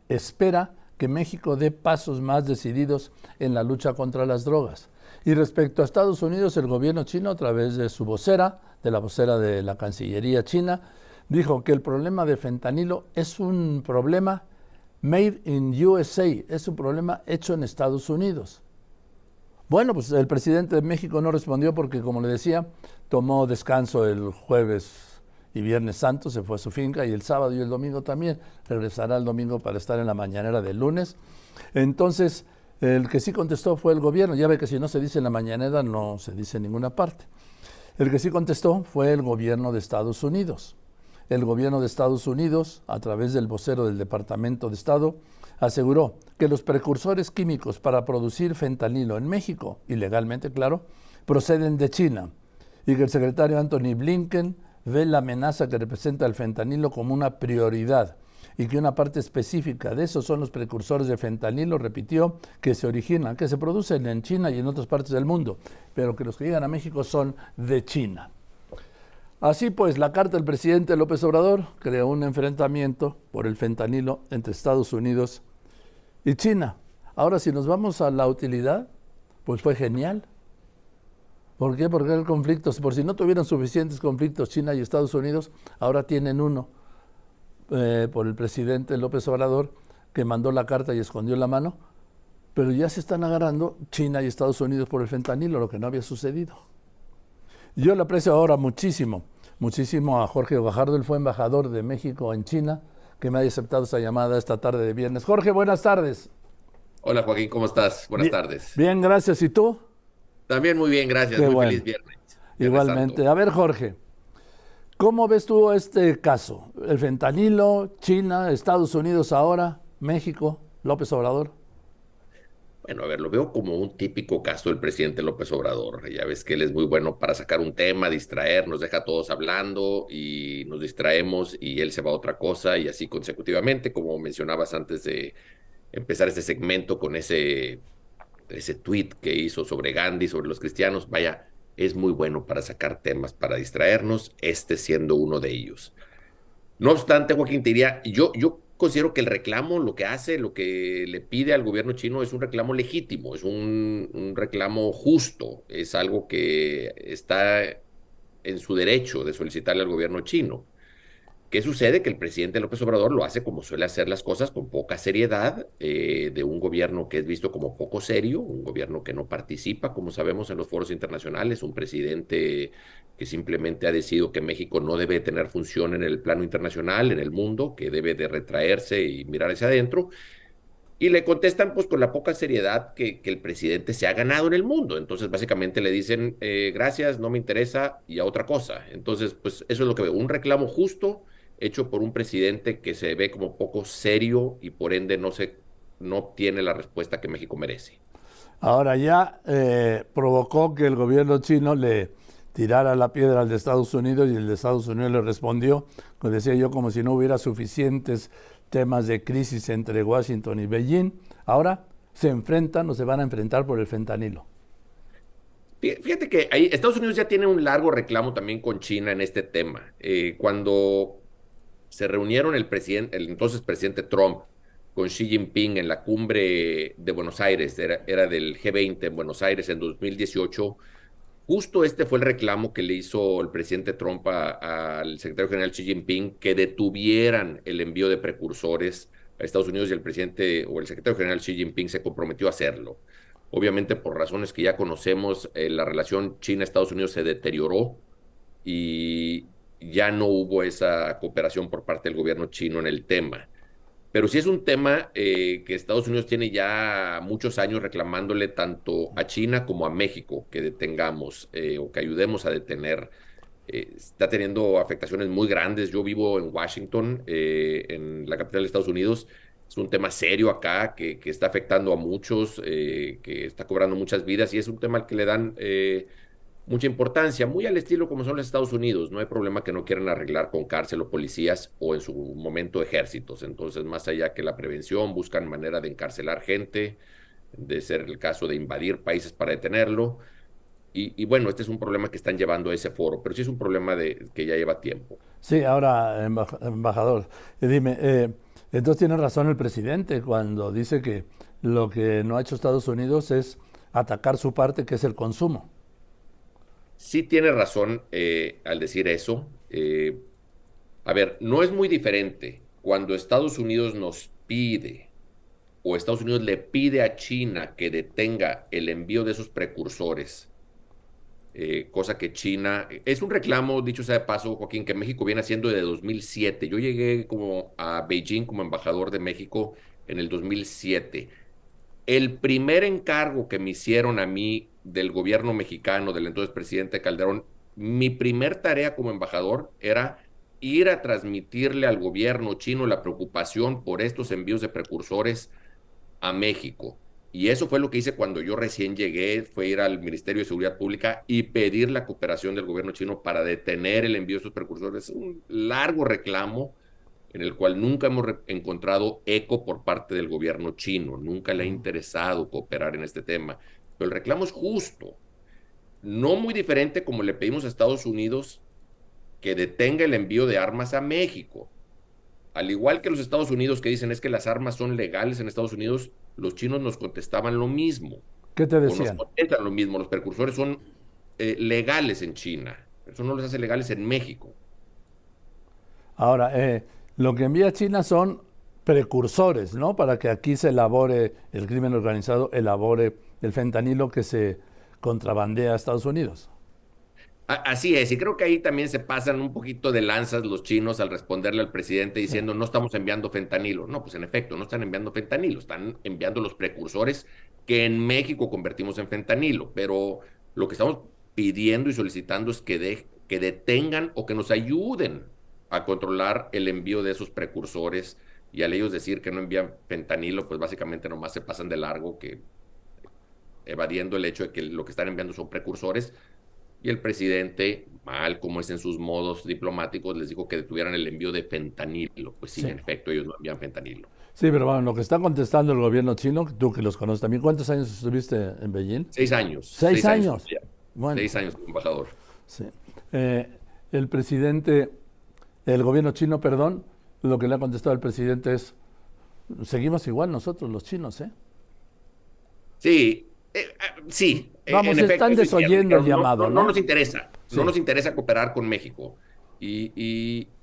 espera que México dé pasos más decididos en la lucha contra las drogas. Y respecto a Estados Unidos, el gobierno chino, a través de su vocera, de la vocera de la Cancillería china, dijo que el problema de fentanilo es un problema made in USA, es un problema hecho en Estados Unidos. Bueno, pues el presidente de México no respondió porque, como le decía, tomó descanso el jueves y viernes santo, se fue a su finca, y el sábado y el domingo también. Regresará el domingo para estar en la mañanera del lunes. Entonces, el que sí contestó fue el gobierno. Ya ve que si no se dice en la mañanera, no se dice en ninguna parte. El que sí contestó fue el gobierno de Estados Unidos. El gobierno de Estados Unidos, a través del vocero del Departamento de Estado, aseguró que los precursores químicos para producir fentanilo en México, ilegalmente claro, proceden de China, y que el secretario Anthony Blinken ve la amenaza que representa el fentanilo como una prioridad, y que una parte específica de esos son los precursores de fentanilo, repitió, que se originan, que se producen en China y en otras partes del mundo, pero que los que llegan a México son de China. Así pues, la carta del presidente López Obrador creó un enfrentamiento por el fentanilo entre Estados Unidos y China. Ahora, si nos vamos a la utilidad, pues fue genial. ¿Por qué? Porque el conflicto, por si no tuvieran suficientes conflictos China y Estados Unidos, ahora tienen uno por el presidente López Obrador, que mandó la carta y escondió la mano, pero ya se están agarrando China y Estados Unidos por el fentanilo, lo que no había sucedido. Yo le aprecio ahora muchísimo, muchísimo a Jorge Guajardo, él fue embajador de México en China, que me haya aceptado esta llamada esta tarde de viernes. Jorge, buenas tardes. Hola Joaquín, ¿cómo estás? Buenas Bien, tardes. bien, gracias. ¿Y tú? También muy bien, gracias. Qué Muy bueno. feliz viernes. Viernes Santo. Igualmente. A ver, Jorge, ¿cómo ves tú este caso? El fentanilo, China, Estados Unidos ahora, México, López Obrador. Bueno, a ver, lo veo como un típico caso del presidente López Obrador. Ya ves que él es muy bueno para sacar un tema, distraer, nos deja a todos hablando y nos distraemos y él se va a otra cosa y así consecutivamente, como mencionabas antes de empezar este segmento con ese tweet que hizo sobre Gandhi, sobre los cristianos. Vaya, es muy bueno para sacar temas, para distraernos, este siendo uno de ellos. No obstante, Joaquín, te diría, yo considero que el reclamo, lo que hace, lo que le pide al gobierno chino es un reclamo legítimo, es un reclamo justo, es algo que está en su derecho de solicitarle al gobierno chino. ¿Qué sucede? Que el presidente López Obrador lo hace como suele hacer las cosas, con poca seriedad, de un gobierno que es visto como poco serio, un gobierno que no participa, como sabemos, en los foros internacionales, un presidente que simplemente ha decidido que México no debe tener función en el plano internacional, en el mundo, que debe de retraerse y mirar hacia adentro. Y le contestan pues con la poca seriedad que el presidente se ha ganado en el mundo. Entonces básicamente le dicen, gracias, no me interesa y a otra cosa. Entonces pues eso es lo que veo, un reclamo justo hecho por un presidente que se ve como poco serio y por ende no obtiene la respuesta que México merece. Ahora ya provocó que el gobierno chino le tirara la piedra al de Estados Unidos y el de Estados Unidos le respondió, como decía yo, como si no hubiera suficientes temas de crisis entre Washington y Beijing. Ahora se enfrentan o se van a enfrentar por el fentanilo. Fíjate que ahí Estados Unidos ya tiene un largo reclamo también con China en este tema. Cuando se reunieron el entonces presidente Trump con Xi Jinping en la cumbre de Buenos Aires, era del G20 en Buenos Aires en 2018. Justo este fue el reclamo que le hizo el presidente Trump al secretario general Xi Jinping, que detuvieran el envío de precursores a Estados Unidos, y el presidente o el secretario general Xi Jinping se comprometió a hacerlo. Obviamente, por razones que ya conocemos, la relación China-Estados Unidos se deterioró y ya no hubo esa cooperación por parte del gobierno chino en el tema. Pero sí es un tema que Estados Unidos tiene ya muchos años reclamándole tanto a China como a México que detengamos, o que ayudemos a detener. Está teniendo afectaciones muy grandes. Yo vivo en Washington, en la capital de Estados Unidos. Es un tema serio acá que está afectando a muchos, que está cobrando muchas vidas, y es un tema al que le dan mucha importancia, muy al estilo como son los Estados Unidos. No hay problema que no quieran arreglar con cárcel o policías o en su momento ejércitos. Entonces, más allá que la prevención, buscan manera de encarcelar gente, de ser el caso de invadir países para detenerlo. Y bueno, este es un problema que están llevando a ese foro, pero sí es un problema que ya lleva tiempo. Sí, ahora, embajador, dime, Entonces tiene razón el presidente cuando dice que lo que no ha hecho Estados Unidos es atacar su parte, que es el consumo. Sí tiene razón al decir eso. A ver, no es muy diferente cuando Estados Unidos nos pide o Estados Unidos le pide a China que detenga el envío de esos precursores, cosa que China, es un reclamo, dicho sea de paso, Joaquín, que México viene haciendo desde 2007. Yo llegué como a Beijing como embajador de México en el 2007. El primer encargo que me hicieron a mí del gobierno mexicano, del entonces presidente Calderón, mi primer tarea como embajador era ir a transmitirle al gobierno chino la preocupación por estos envíos de precursores a México. Y eso fue lo que hice cuando yo recién llegué, fue ir al Ministerio de Seguridad Pública y pedir la cooperación del gobierno chino para detener el envío de estos precursores. Un largo reclamo en el cual nunca hemos encontrado eco por parte del gobierno chino, nunca le ha interesado cooperar en este tema. Pero el reclamo es justo, no muy diferente como le pedimos a Estados Unidos que detenga el envío de armas a México. Al igual que los Estados Unidos que dicen es que las armas son legales en Estados Unidos, los chinos nos contestaban lo mismo, ¿Qué te o nos decían? contestan lo mismo, los precursores son legales en China, eso no los hace legales en México. Ahora, lo que envía China son precursores, ¿no? Para que aquí se elabore, el crimen organizado elabore el fentanilo que se contrabandea a Estados Unidos. Así es, y creo que ahí también se pasan un poquito de lanzas los chinos al responderle al presidente Sí. diciendo no estamos enviando fentanilo. No, pues en efecto, no están enviando fentanilo, están enviando los precursores que en México convertimos en fentanilo, pero lo que estamos pidiendo y solicitando es que detengan o que nos ayuden a controlar el envío de esos precursores y al ellos decir que no envían fentanilo, pues básicamente nomás se pasan de largo que evadiendo el hecho de que lo que están enviando son precursores y el presidente, mal como es en sus modos diplomáticos, les dijo que detuvieran el envío de fentanilo. Pues sí, Sí. en efecto, ellos no envían fentanilo. Sí, pero bueno, lo que está contestando el gobierno chino, tú que los conoces también, ¿cuántos años estuviste en Beijing? 6 años, Seis 6 años, años. Bueno, 6 años como embajador. sí. Eh, el presidente, el gobierno chino, perdón, lo que le ha contestado el presidente es, seguimos igual nosotros, los chinos, ¿eh? Sí, sí, Vamos, en efecto, están eso hicieron, desoyendo el dijeron, no, llamado, no, no ¿no? nos interesa, no Sí. nos interesa cooperar con México. Y, y,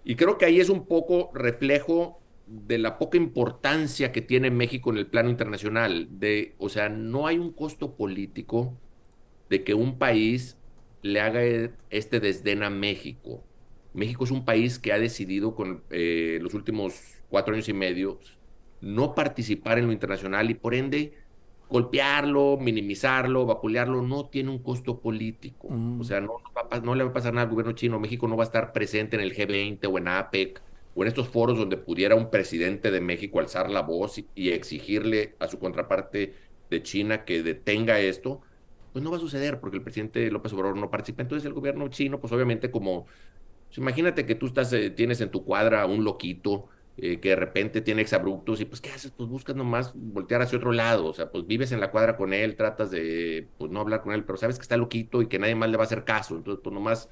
y creo que ahí es un poco reflejo de la poca importancia que tiene México en el plano internacional. O sea, no hay un costo político de que un país le haga este desdén a México. México es un país que ha decidido con los últimos 4 años y medio no participar en lo internacional y por ende golpearlo, minimizarlo, vapulearlo, no tiene un costo político. O Mm. sea, no le va a pasar nada al gobierno chino. México no va a estar presente en el G20 o en APEC o en estos foros donde pudiera un presidente de México alzar la voz y exigirle a su contraparte de China que detenga esto. Pues no va a suceder porque el presidente López Obrador no participa. Entonces el gobierno chino, pues obviamente pues imagínate que tú tienes en tu cuadra a un loquito que de repente tiene exabruptos y pues ¿qué haces? Pues buscas nomás voltear hacia otro lado, o sea, pues vives en la cuadra con él, tratas de pues no hablar con él, pero sabes que está loquito y que nadie más le va a hacer caso, entonces pues nomás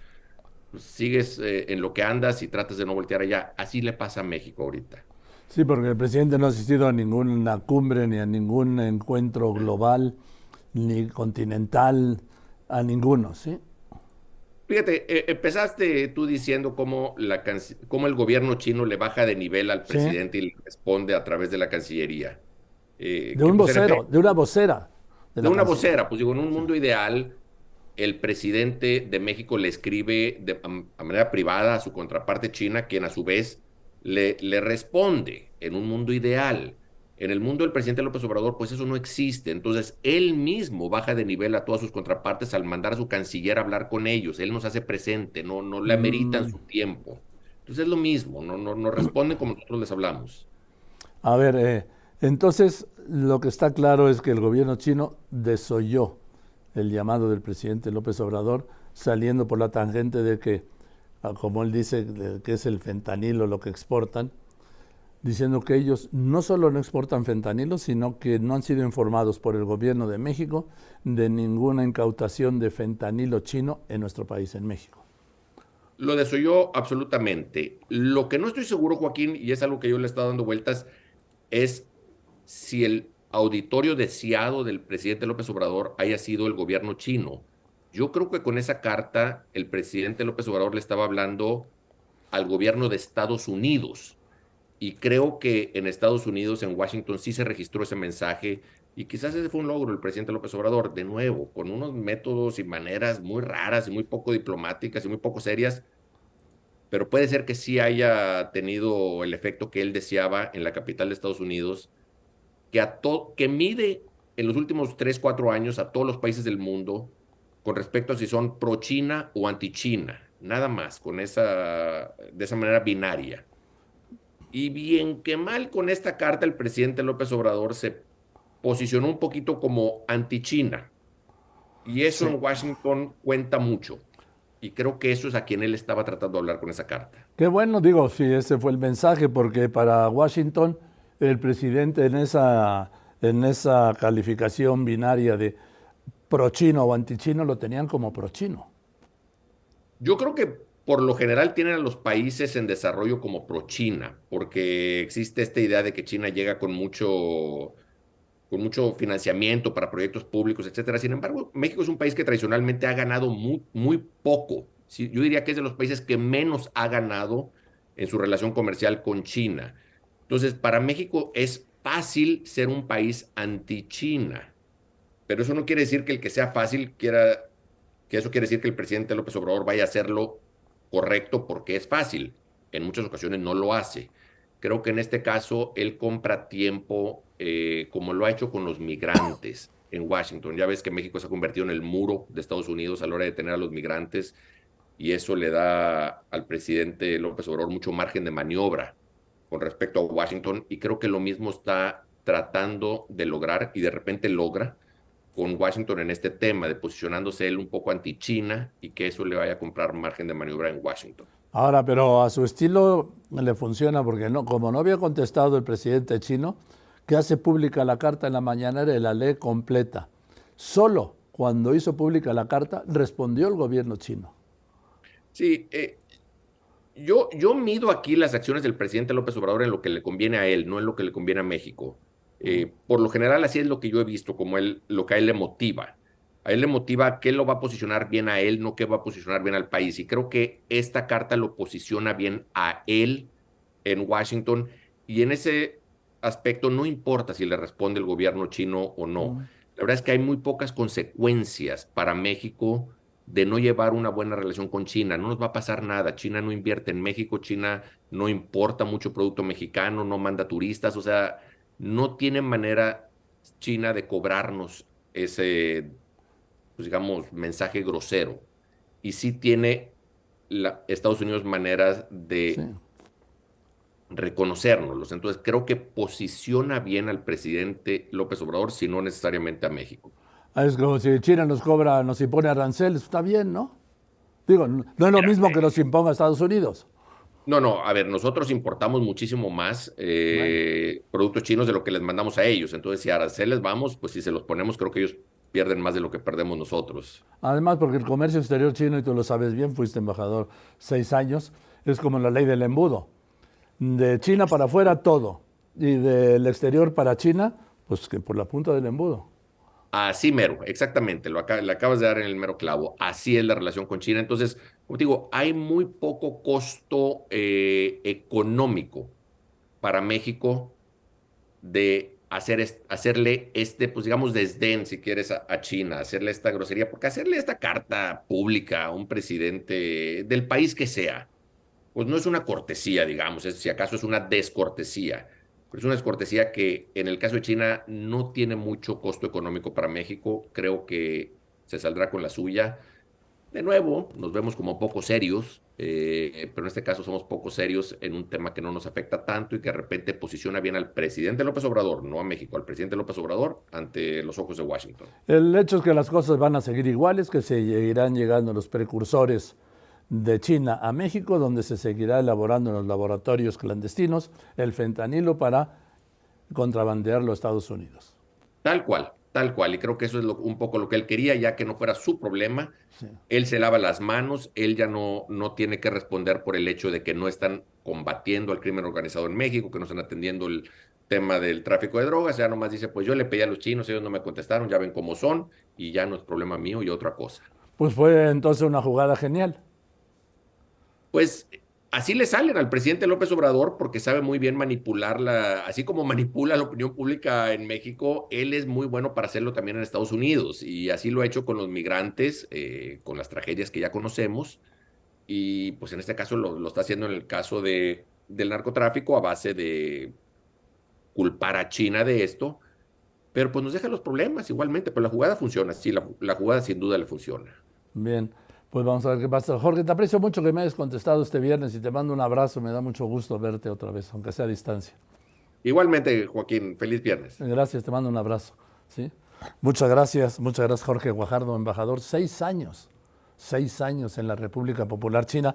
pues, sigues en lo que andas y tratas de no voltear allá. Así le pasa a México ahorita. Sí, porque el presidente no ha asistido a ninguna cumbre ni a ningún encuentro global ni continental, a ninguno, ¿sí? Fíjate, empezaste tú diciendo cómo el gobierno chino le baja de nivel al Sí, presidente y le responde a través de la Cancillería. de Que un pues en vocero, efecto, de una vocera de de la una Cancillería. vocera, pues digo, en un Sí. mundo ideal, el presidente de México le escribe a manera privada a su contraparte china, quien a su vez le responde en un mundo ideal. En el mundo del presidente López Obrador, pues eso no existe. Entonces, él mismo baja de nivel a todas sus contrapartes al mandar a su canciller a hablar con ellos. Él nos hace presente, no le ameritan Mm, su tiempo. Entonces es lo mismo, no responden como nosotros les hablamos. a ver, entonces lo que está claro es que el gobierno chino desoyó el llamado del presidente López Obrador, saliendo por la tangente de que, como él dice, que es el fentanilo lo que exportan, diciendo que ellos no solo no exportan fentanilo, sino que no han sido informados por el gobierno de México de ninguna incautación de fentanilo chino en nuestro país, en México. Lo desoyó absolutamente. Lo que no estoy seguro, Joaquín, y es algo que yo le he estado dando vueltas, es si el auditorio deseado del presidente López Obrador haya sido el gobierno chino. Yo creo que con esa carta el presidente López Obrador le estaba hablando al gobierno de Estados Unidos. Y creo que en Estados Unidos, en Washington, sí se registró ese mensaje y quizás ese fue un logro del presidente López Obrador, de nuevo, con unos métodos y maneras muy raras y muy poco diplomáticas y muy poco serias, pero puede ser que sí haya tenido el efecto que él deseaba en la capital de Estados Unidos, que mide en los últimos 3, 4 años a todos los países del mundo con respecto a si son pro-China o anti-China, nada más, de esa manera binaria. Y bien que mal con esta carta el presidente López Obrador se posicionó un poquito como anti-China. Y eso Sí. en Washington cuenta mucho. Y creo que eso es a quien él estaba tratando de hablar con esa carta. Qué bueno, digo, si ese fue el mensaje, porque para Washington el presidente en esa calificación binaria de pro-chino o anti-chino lo tenían como pro-chino. Yo creo que por lo general tienen a los países en desarrollo como pro-China, porque existe esta idea de que China llega con mucho financiamiento para proyectos públicos, etcétera. Sin embargo, México es un país que tradicionalmente ha ganado muy, muy poco. Sí, yo diría que es de los países que menos ha ganado en su relación comercial con China. Entonces, para México es fácil ser un país anti-China, pero eso no quiere decir que el que sea fácil que eso quiere decir que el presidente López Obrador vaya a hacerlo correcto porque es fácil. En muchas ocasiones no lo hace. Creo que en este caso él compra tiempo, como lo ha hecho con los migrantes en Washington. Ya ves que México se ha convertido en el muro de Estados Unidos a la hora de tener a los migrantes y eso le da al presidente López Obrador mucho margen de maniobra con respecto a Washington y creo que lo mismo está tratando de lograr y de repente logra con Washington en este tema, de posicionándose él un poco anti-China y que eso le vaya a comprar margen de maniobra en Washington. Ahora, pero a su estilo le funciona porque no, como no había contestado el presidente chino, que hace pública la carta en la mañanera y la lee completa. Solo cuando hizo pública la carta respondió el gobierno chino. Sí, yo mido aquí las acciones del presidente López Obrador en lo que le conviene a él, no en lo que le conviene a México. Por lo general, así es lo que yo he visto, como lo que a él le motiva. A él le motiva qué lo va a posicionar bien a él, no qué va a posicionar bien al país. Y creo que esta carta lo posiciona bien a él en Washington. Y en ese aspecto no importa si le responde el gobierno chino o no. La verdad es que hay muy pocas consecuencias para México de no llevar una buena relación con China. No nos va a pasar nada. China no invierte en México, China no importa mucho producto mexicano, no manda turistas, o sea, no tiene manera China de cobrarnos ese, pues digamos, mensaje grosero. Y sí tiene Estados Unidos maneras Sí. de reconocérnoslos. Entonces, creo que posiciona bien al presidente López Obrador, si no necesariamente a México. Es como si China nos cobra, nos impone aranceles, está bien, ¿no? Digo, no es lo Mira, mismo que nos imponga Estados Unidos. no, no, a ver, nosotros importamos muchísimo más Bueno, productos chinos de lo que les mandamos a ellos. Entonces, si a aranceles vamos, pues si se los ponemos, creo que ellos pierden más de lo que perdemos nosotros. además porque el comercio exterior chino, y tú lo sabes bien, fuiste embajador 6 años, es como la ley del embudo. De China para afuera todo, y del exterior para China, pues que por la punta del embudo. Así mero, exactamente, le acabas de dar en el mero clavo. Así es la relación con China. Entonces, como te digo, hay muy poco costo económico para México de hacerle pues digamos, desdén, si quieres, a China, hacerle esta grosería, porque hacerle esta carta pública a un presidente del país que sea, pues no es una cortesía, digamos, si acaso es una descortesía, pero es una descortesía que en el caso de China no tiene mucho costo económico para México, creo que se saldrá con la suya. De nuevo, nos vemos como poco serios, pero en este caso somos poco serios en un tema que no nos afecta tanto y que de repente posiciona bien al presidente López Obrador, no a México, al presidente López Obrador ante los ojos de Washington. El hecho es que las cosas van a seguir iguales, que se seguirán llegando los precursores de China a México, donde se seguirá elaborando en los laboratorios clandestinos el fentanilo para contrabandearlo a Estados Unidos. Tal cual. Tal cual, y creo que eso es un poco lo que él quería, ya que no fuera su problema. Sí. Él se lava las manos, él ya no tiene que responder por el hecho de que no están combatiendo al crimen organizado en México, que no están atendiendo el tema del tráfico de drogas, ya nomás dice, pues yo le pedí a los chinos, ellos no me contestaron, ya ven cómo son, y ya no es problema mío y otra cosa. Pues fue entonces una jugada genial. Pues así le salen al presidente López Obrador porque sabe muy bien manipularla, así como manipula la opinión pública en México, él es muy bueno para hacerlo también en Estados Unidos y así lo ha hecho con los migrantes, con las tragedias que ya conocemos y pues en este caso lo está haciendo en el caso del narcotráfico a base de culpar a China de esto, pero pues nos deja los problemas igualmente, pero la jugada funciona, sí, la jugada sin duda le funciona. Bien, pues vamos a ver qué pasa. Jorge, te aprecio mucho que me hayas contestado este viernes y te mando un abrazo. Me da mucho gusto verte otra vez, aunque sea a distancia. Igualmente, Joaquín, feliz viernes. Gracias, te mando un abrazo. ¿Sí? Muchas gracias Jorge Guajardo, embajador. 6 años en la República Popular China.